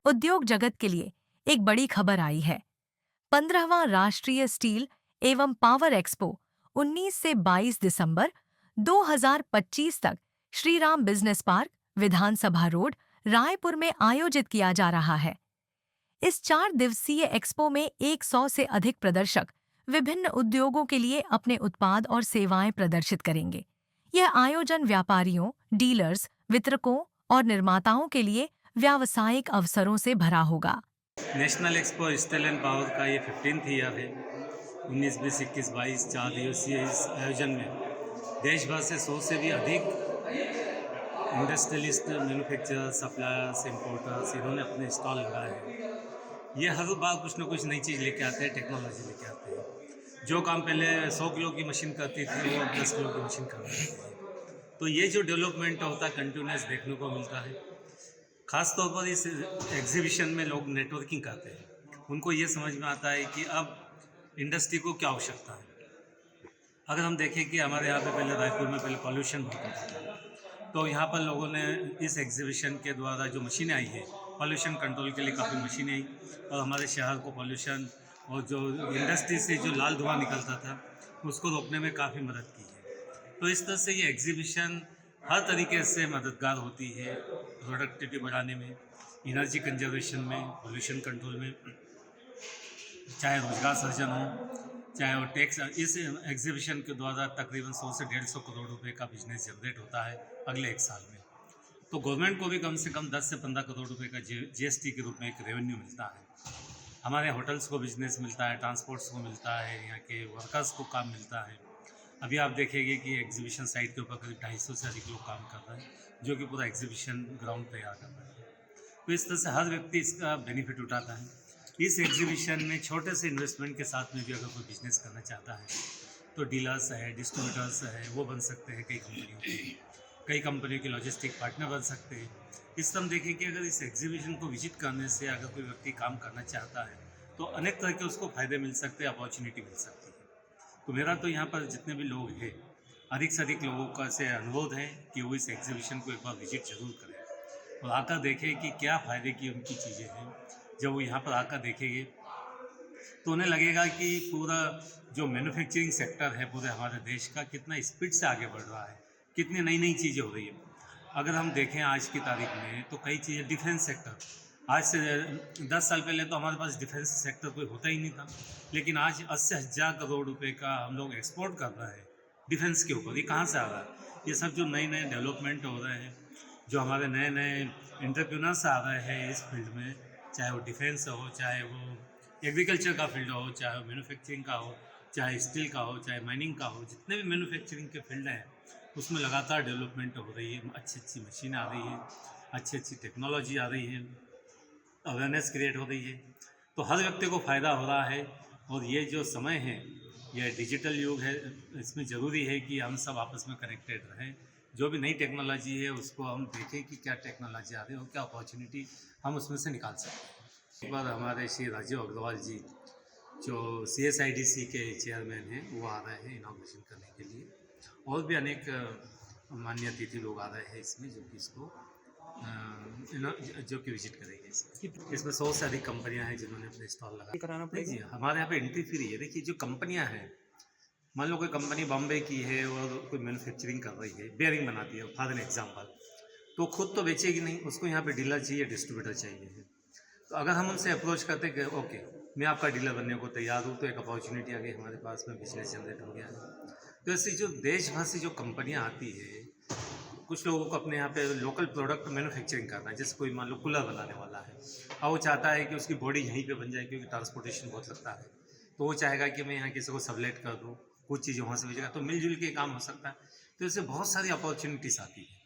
उद्योग जगत के लिए एक बड़ी खबर आई है। 15वां राष्ट्रीय स्टील एवं पावर एक्सपो 19 से 22 दिसंबर 2025 तक श्रीराम बिजनेस पार्क, विधानसभा रोड, रायपुर में आयोजित किया जा रहा है। इस 4 दिवसीय एक्सपो में 100 से अधिक प्रदर्शक विभिन्न उद्योगों के लिए अपने उत्पाद और सेवाएं प्रदर्शित करेंगे। यह आयोजन व्यापारियों, डीलर्स, वितरकों और निर्माताओं के लिए व्यावसायिक अवसरों से भरा होगा। National expo steel and power का ये 15th ईयर है। 19, 20, 21, 22 4 दिवसीय इस आयोजन में देश भर से 100 से भी अधिक इंडस्ट्रियलिस्ट, मैन्युफैक्चरर, सप्लायर्स, इम्पोर्टर्स इन्होंने अपने स्टॉल लगाए हैं। ये हर बार कुछ ना कुछ नई चीज़ लेके आते हैं, टेक्नोलॉजी लेके आते हैं। जो काम पहले 100 किलो की मशीन करती थी वो अब 10 किलो की मशीन कर रही है। तो ये जो डेवलपमेंट होता है कंटिन्यूस देखने को मिलता है। ख़ास तौर पर इस एग्जीबिशन में लोग नेटवर्किंग करते हैं। उनको ये समझ में आता है कि अब इंडस्ट्री को क्या आवश्यकता है। अगर हम देखें कि हमारे यहाँ पे पहले रायपुर में पहले पॉल्यूशन बहुत होता था, तो यहाँ पर लोगों ने इस एग्जीबिशन के द्वारा जो मशीनें आई है, पॉल्यूशन कंट्रोल के लिए काफ़ी मशीनें आई और हमारे शहर को पॉल्यूशन और जो इंडस्ट्री से जो लाल धुआं निकलता था उसको रोकने में काफ़ी मदद की है। तो इस तरह से ये एग्जीबिशन हर तरीके से मददगार होती है, प्रोडक्टिविटी बढ़ाने में, एनर्जी कंजर्वेशन में, पॉल्यूशन कंट्रोल में, चाहे रोजगार सृजन हो, चाहे वो टैक्स। इस एग्जीबिशन के द्वारा तकरीबन 100 से 150 करोड़ रुपए का बिजनेस जनरेट होता है अगले 1 साल में। तो गवर्नमेंट को भी कम से कम 10 से 15 करोड़ रुपए का जीएसटी के रूप में एक रेवेन्यू मिलता है। हमारे होटल्स को बिजनेस मिलता है, ट्रांसपोर्ट्स को मिलता है, यहाँ के वर्कर्स को काम मिलता है। अभी आप देखेंगे कि एग्जीबिशन साइट के ऊपर करीब 250 से अधिक लोग काम कर रहे हैं, जो कि पूरा एग्जीबिशन ग्राउंड तैयार कर रहे हैं। तो इस तरह से हर व्यक्ति इसका बेनिफिट उठाता है। इस एग्जीबिशन में छोटे से इन्वेस्टमेंट के साथ में भी अगर कोई बिजनेस करना चाहता है तो डीलर्स है, डिस्ट्रीब्यूटर्स है, वो बन सकते हैं। कई कंपनियों के लॉजिस्टिक पार्टनर बन सकते हैं। इस तरह देखें कि अगर इस एग्जीबिशन को विजिट करने से अगर कोई व्यक्ति काम करना चाहता है तो अनेक तरह के उसको फ़ायदे मिल सकते हैं, अपॉर्चुनिटी मिल सकती है। तो मेरा तो यहाँ पर जितने भी लोग हैं, अधिक से अधिक लोगों का से अनुरोध है कि वो इस एग्जीबिशन को एक बार विजिट जरूर करें और आकर देखें कि क्या फ़ायदे की उनकी चीज़ें हैं। जब वो यहाँ पर आकर देखेंगे तो उन्हें लगेगा कि पूरा जो मैन्युफैक्चरिंग सेक्टर है पूरे हमारे देश का कितना स्पीड से आगे बढ़ रहा है, कितनी नई नई चीज़ें हो रही है। अगर हम देखें आज की तारीख में तो कई चीज़ें, डिफेंस सेक्टर, आज से 10 साल पहले तो हमारे पास डिफेंस सेक्टर कोई होता ही नहीं था, लेकिन आज 80,000 करोड़ रुपए का हम लोग एक्सपोर्ट कर रहे हैं डिफेंस के ऊपर। ये कहाँ से आ रहा है? ये सब जो नए नए डेवलपमेंट हो रहे हैं, जो हमारे नए नए एंटरप्रेन्योर्स आ रहे हैं इस फील्ड में, चाहे वो डिफेंस हो, चाहे वो एग्रीकल्चर का फील्ड हो, चाहे वो मैन्युफैक्चरिंग का हो, चाहे स्टील का हो, चाहे माइनिंग का हो, जितने भी मैन्युफैक्चरिंग के फील्ड हैं उसमें लगातार डेवलपमेंट हो रही है। अच्छी अच्छी मशीन आ रही है, अच्छी अच्छी टेक्नोलॉजी आ रही है, अवेयरनेस क्रिएट हो रही है। तो हर व्यक्ति को फ़ायदा हो रहा है। और ये जो समय है, यह डिजिटल युग है, इसमें ज़रूरी है कि हम सब आपस में कनेक्टेड रहें। जो भी नई टेक्नोलॉजी है उसको हम देखें कि क्या टेक्नोलॉजी आ रही है और क्या अपॉर्चुनिटी हम उसमें से निकाल सकते हैं। एक बार हमारे श्री राजीव अग्रवाल जी, जो CSIDC के चेयरमैन हैं, वो आ रहे हैं इनाग्रेशन करने के लिए। और भी अनेक मान्य अतिथि लोग आ रहे हैं इसमें, जो कि इसको जो कि विजिट करेंगे। इसमें 100 से अधिक कंपनियां हैं जिन्होंने अपने स्टॉल लगाए। कराना नहीं जी, पड़ेगा। हमारे यहाँ पे एंट्री फ्री है। देखिए, जो कंपनियां हैं, मान लो कोई कंपनी बॉम्बे की है और कोई मैन्युफैक्चरिंग कर रही है, बेयरिंग बनाती है फॉर एन एग्जाम्पल, तो खुद तो बेचेगी नहीं, उसको यहाँ पे डीलर चाहिए, डिस्ट्रीब्यूटर चाहिए है। तो अगर हम उनसे अप्रोच करते कि ओके, मैं आपका डीलर बनने को तैयार हूँ, तो एक अपॉर्चुनिटी आ गई हमारे पास में, बिजनेस जनरेट हो गया है। तो ऐसी जो देश भर से जो कंपनियाँ आती है, कुछ लोगों को अपने यहाँ पे लोकल प्रोडक्ट मैन्युफैक्चरिंग करना है। जैसे कोई मान लो कूलर बनाने वाला है और वो चाहता है कि उसकी बॉडी यहीं पे बन जाए, क्योंकि ट्रांसपोर्टेशन बहुत लगता है। तो वो चाहेगा कि मैं यहाँ किसी को सबलेट कर दूँ, कुछ चीज़ें वहाँ से भेजेगा, तो मिलजुल के काम हो सकता है। तो इससे बहुत सारी अपॉर्चुनिटीज़ आती है।